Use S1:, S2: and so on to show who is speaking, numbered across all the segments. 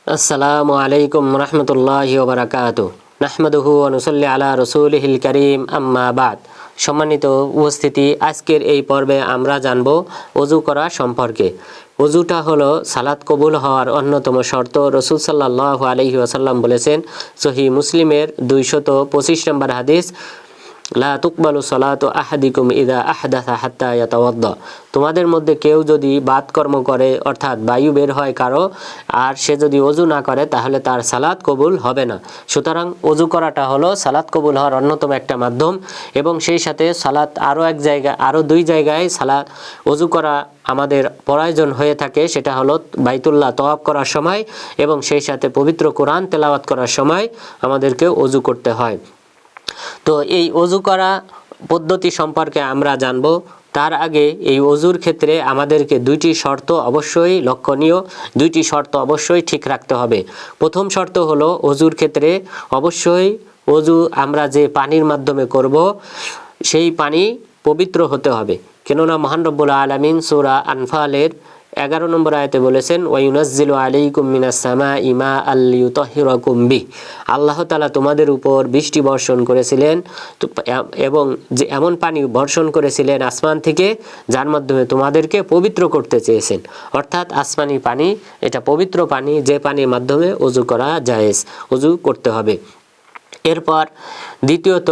S1: আসসালামু আলাইকুম রহমতুল্লাহি ওয়া বারাকাতুহু নাহমাদুহু ওয়া নুসাল্লি আলা রাসূলিহিল কারীম আম্মা বাদ। সম্মানিত উপস্থিতি, আজকের এই পর্বে আমরা জানব ওযু করা সম্পর্কে। ওযুটা হলো সালাত কবুল হওয়ার অন্যতম শর্ত। রাসূল সাল্লাল্লাহু আলাইহি ওয়াসাল্লাম বলেছেন, সহিহ মুসলিমের 225 নম্বর হাদিস, লা তুকবালু সালাতু আহাদিকুম ইদা আহদাসা হাত্তা ইয়াতাওয়াদ্দা। তোমাদের মধ্যে কেউ যদি বাতকর্ম করে, অর্থাৎ বায়ু বের হয় কারো, আর সে যদি ওযু না করে তাহলে তার সালাত কবুল হবে না। সুতরাং ওযু করাটা হলো সালাত কবুল হওয়ার অন্যতম একটা মাধ্যম, এবং সেই সাথে সালাত আরও দুই জায়গায় সালাত ওযু করা আমাদের প্রয়োজন হয়ে থাকে। সেটা হলো বাইতুল্লাহ তওয়াফ করার সময় এবং সেই সাথে পবিত্র কোরআন তেলাওয়াত করার সময় আমাদেরকে ওযু করতে হয়। তো এই ওযু করা পদ্ধতি সম্পর্কে আমরা জানব। তার আগে এই ওযুর ক্ষেত্রে আমাদেরকে দুইটি শর্ত অবশ্যই লক্ষণীয়, দুইটি শর্ত অবশ্যই ঠিক রাখতে হবে। প্রথম শর্ত হলো, ওযুর ক্ষেত্রে অবশ্যই ওযু আমরা যে পানির মাধ্যমে করব সেই পানি পবিত্র হতে হবে। কেননা মহান রব্বুল আলামিন সূরা আনফালের 11 নম্বর আয়াতে বলেছেন, ওয়ায়ুনাজ্জিলু আলাইকুম মিনাস সামাই মাআল লিইউতাহহিরাকুম বিহি। আল্লাহ তাআলা তোমাদের উপর বৃষ্টি বর্ষণ করেছিলেন এবং যে এমন পানি বর্ষণ করেছিলেন আসমান থেকে যার মাধ্যমে তোমাদেরকে পবিত্র করতে চেয়েছেন। অর্থাৎ আসমানি পানি, এটা পবিত্র পানি, যে পানির মাধ্যমে ওযু করা জায়েজ, ওযু করতে হবে। এরপর দ্বিতীয়ত,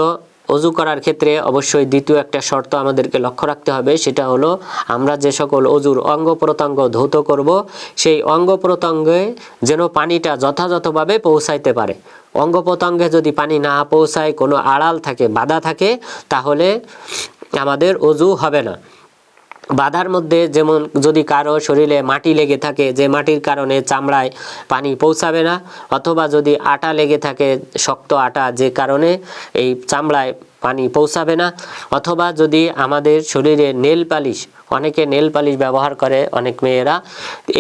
S1: ওযু করার ক্ষেত্রে অবশ্যই দ্বিতীয় একটা শর্ত আমাদেরকে লক্ষ্য রাখতে হবে। সেটা হলো, আমরা যে সকল ওযুর অঙ্গ প্রত্যঙ্গ ধৌত করব সেই অঙ্গ প্রত্যঙ্গে যেন পানিটা যথাযথভাবে পৌঁছাইতে পারে। অঙ্গ প্রত্যঙ্গে যদি পানি না পৌঁছায়, কোনো আড়াল থাকে, বাধা থাকে, তাহলে আমাদের ওযু হবে না। বাধার মধ্যে যেমন যদি কারো শরীরে মাটি লেগে থাকে, যে মাটির কারণে চামড়ায় পানি পৌঁছাবে না, অথবা যদি আটা লেগে থাকে, শক্ত আটা, যে কারণে এই চামড়ায় পানি পৌঁছাবে না, অথবা যদি আমাদের শরীরে নেল পালিশ, অনেকে নেল পালিশ ব্যবহার করে, অনেক মেয়েরা,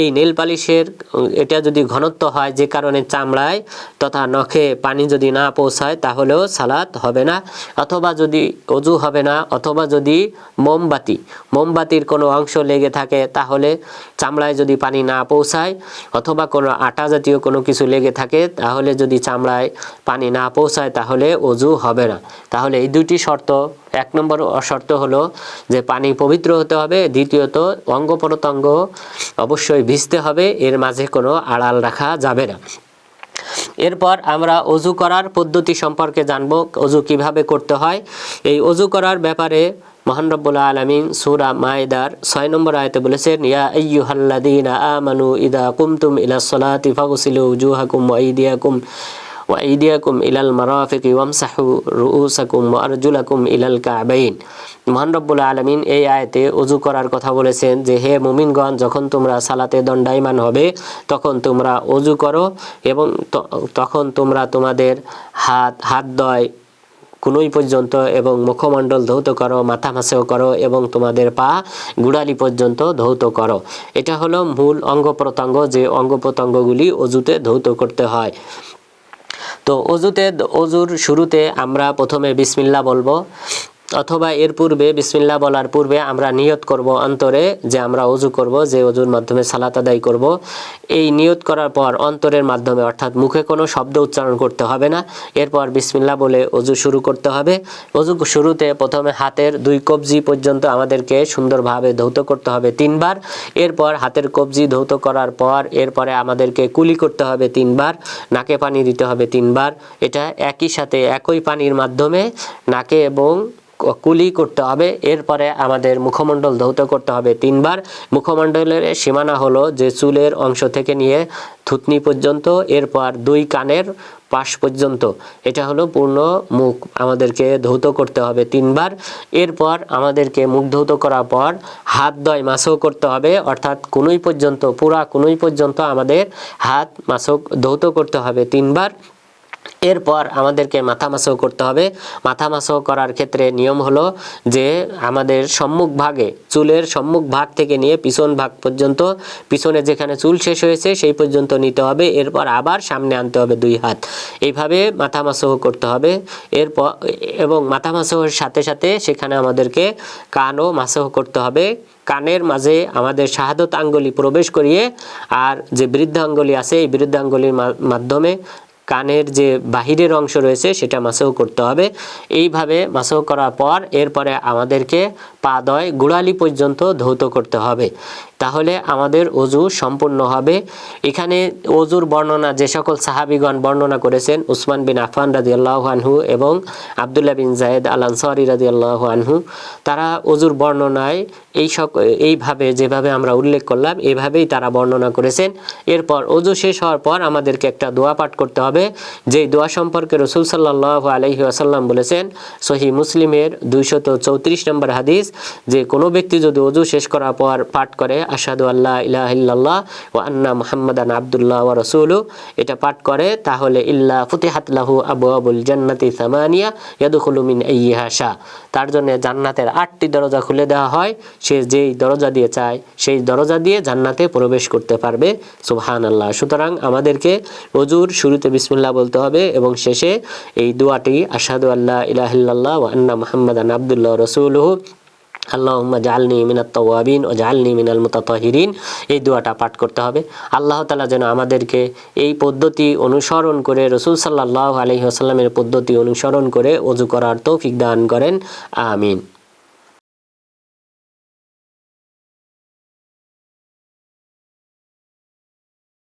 S1: এই নেল পালিশের এটা যদি ঘনত্ব হয় যে কারণে চামড়ায় তথা নখে পানি যদি না পৌঁছায় তাহলেও সালাত হবে না, অথবা যদি ওযু হবে না, অথবা যদি মোমবাতির কোনো অংশ লেগে থাকে তাহলে চামড়ায় যদি পানি না পৌঁছায়, অথবা কোনো আটা জাতীয় কোনো কিছু লেগে থাকে তাহলে যদি চামড়ায় পানি না পৌঁছায় তাহলে ওযু হবে না। তাহলে এই দুইটি শর্ত, এক নম্বর শর্ত হলো যে পানি পবিত্র হতে হবে, দ্বিতীয়ত অঙ্গ প্রত্যঙ্গ অবশ্যই ভিজতে হবে, এর মাঝে কোনো আড়াল রাখা যাবে না। এরপর আমরা ওযু করার পদ্ধতি সম্পর্কে জানব, ওযু কিভাবে করতে হয়। এই ওযু করার ব্যাপারে মহান রব্বুল আলামিন সূরা মায়েদার 6 নম্বর আয়াতে বলেছেন, ইয়া আইয়ুহাল্লাযীনা আমানু ইযা কুমতুম ইলাস সালাতি ফাগসিলু উজুহাকুম ওয়া আইদিয়াকুম ইলাল মারাফিকি ওয়ামসাহু রুউসাকুম ওয়া আরজুলাকুম ইলাল কাবাইন। মহান রব্বুল আলামিন এই আয়াতে ওযু করার কথা বলেছেন যে, হে মুমিনগণ, যখন তোমরা সালাতে দণ্ডায়মান হবে তখন তোমরা ওযু করো, এবং তখন তোমরা তোমাদের হাতদ্বয় কুনুই পর্যন্ত এবং মুখমণ্ডল ধৌত করো, মাথা মাসেও করো, এবং তোমাদের পা গুড়ালি পর্যন্ত ধৌত করো। এটা হলো মূল অঙ্গ প্রত্যঙ্গ, যে অঙ্গ প্রত্যঙ্গগুলি ওযুতে ধৌত করতে হয়। তো ওযুর শুরুতে আমরা প্রথমে বিসমিল্লাহ বলবো, অথবা এর পূর্বে বিসমিল্লাহ বলার পূর্বে আমরা নিয়ত করব অন্তরে যে আমরা ওযু করব, যে ওযুর মাধ্যমে সালাত আদায় করব। এই নিয়ত করার পর অন্তরের মাধ্যমে, অর্থাৎ মুখে কোনো শব্দ উচ্চারণ করতে হবে না, এরপর বিসমিল্লাহ বলে ওযু শুরু করতে হবে। ওযু শুরুতে প্রথমে হাতের 2 কবজি পর্যন্ত আমাদেরকে সুন্দরভাবে ধৌত করতে হবে 3 বার। এরপর হাতের কবজি ধৌত করার পর এরপরে আমাদেরকে কুলি করতে হবে 3 বার, নাকে পানি দিতে হবে 3 বার। এটা একই সাথে একই পানির মাধ্যমে নাকে এবং কুলি করতে হবে। এরপরে আমাদের মুখমণ্ডল ধৌত করতে হবে 3 বার। মুখমণ্ডলের সীমানা হলো যে চুলের অংশ থেকে নিয়ে থুতনি পর্যন্ত, এরপর 2 কানের পাশ পর্যন্ত, এটা হলো পূর্ণ মুখ আমাদেরকে ধৌত করতে হবে 3 বার। এরপর আমাদেরকে মুখ ধৌত করার পর হাতদ্বয় মাসও করতে হবে, অর্থাৎ কুনুই পর্যন্ত, পুরা কুনুই পর্যন্ত আমাদের হাত মাসক ধৌত করতে হবে 3 বার। এরপর আমাদেরকে মাথা মাসহ করতে হবে। মাথা মাসহ করার ক্ষেত্রে নিয়ম হলো যে আমাদের সম্মুখ ভাগে, চুলের সম্মুখ ভাগ থেকে নিয়ে পিছন ভাগ পর্যন্ত, পিছনে যেখানে চুল শেষ হয়েছে সেই পর্যন্ত নিতে হবে। এরপর আবার সামনে আনতে হবে 2 হাত, এইভাবে মাথা মাসহ করতে হবে। এরপর এবং মাথা মাসহের সাথে সাথে সেখানে আমাদেরকে কানও মাসহ করতে হবে। কানের মাঝে আমাদের শাহাদত আঙ্গুলি প্রবেশ করিয়ে আর যে বৃদ্ধাঙ্গুলি আছে এই বৃদ্ধাঙ্গুলির মাধ্যমে কানের যে বাহিরের অংশ রয়েছে সেটা মাসহ করতে হবে। এইভাবে মাসহ করার পর এরপরে আমাদেরকে পাদয় গোড়ালি পর্যন্ত ধৌত করতে হবে, তাহলে আমাদের অজু সম্পূর্ণ হবে। এখানে অজুর বর্ণনা যে সকল সাহাবীগণ বর্ণনা করেছেন, উসমান বিন আফফান রাদিয়াল্লাহু আনহু এবং আব্দুল্লাহ বিন যায়েদ আল আনসারী রাদিয়াল্লাহু আনহু, তারা অজুর বর্ণনায় এইভাবে যেভাবে আমরা উল্লেখ করলাম এইভাবেই তারা বর্ণনা করেছেন। এরপর অজু শেষ হওয়ার পর আমাদেরকে একটা দোয়া পাঠ করতে হবে, যেই দোয়া সম্পর্কে রাসূল সাল্লাল্লাহু আলাইহি ওয়াসাল্লাম বলেছেন সহিহ মুসলিমের 234 নম্বর হাদিস, যে কোনো ব্যক্তি যদি অজু শেষ করার পর পাঠ করে আশহাদু আল্লা ইলাহা ইল্লাল্লাহ ওয়া আন্না মুহাম্মাদান আবদুল্লাহ ওয়া রাসূলুহু, এটা পাঠ করে তাহলে ইল্লা ফুতিহাত লাহু আবওয়াবুল জান্নাতি সামানিয়া ইয়াদখুলু মিন আইয়িহা শা, তার জন্য জান্নাতের 8টি দরজা খুলে দেওয়া হয়, সে যেই দরজা দিয়ে চায় সেই দরজা দিয়ে জান্নাতে প্রবেশ করতে পারবে। সুবহানাল্লাহ। সুতরাং আমাদেরকে অজুর শুরুতে বিসমিল্লাহ বলতে হবে এবং শেষে এই দোয়াটি আশহাদু আল্লা ইলাহা ইল্লাল্লাহ ওয়া আন্না মুহাম্মাদান আবদুল্লাহ ওয়া রাসূলুহু আল্লাহুম্মা জাআলনি মিনাত তাওয়াবিন ওয়া জাআলনি মিনাল মুতাতাহিরিন, এই দোয়াটা পাঠ করতে হবে। আল্লাহ তাআলা যেন আমাদেরকে এই পদ্ধতি অনুসরণ করে, রাসূল সাল্লাল্লাহু আলাইহি ওয়াসাল্লামের পদ্ধতি অনুসরণ করে অজু করার তৌফিক দান করেন। আমিন।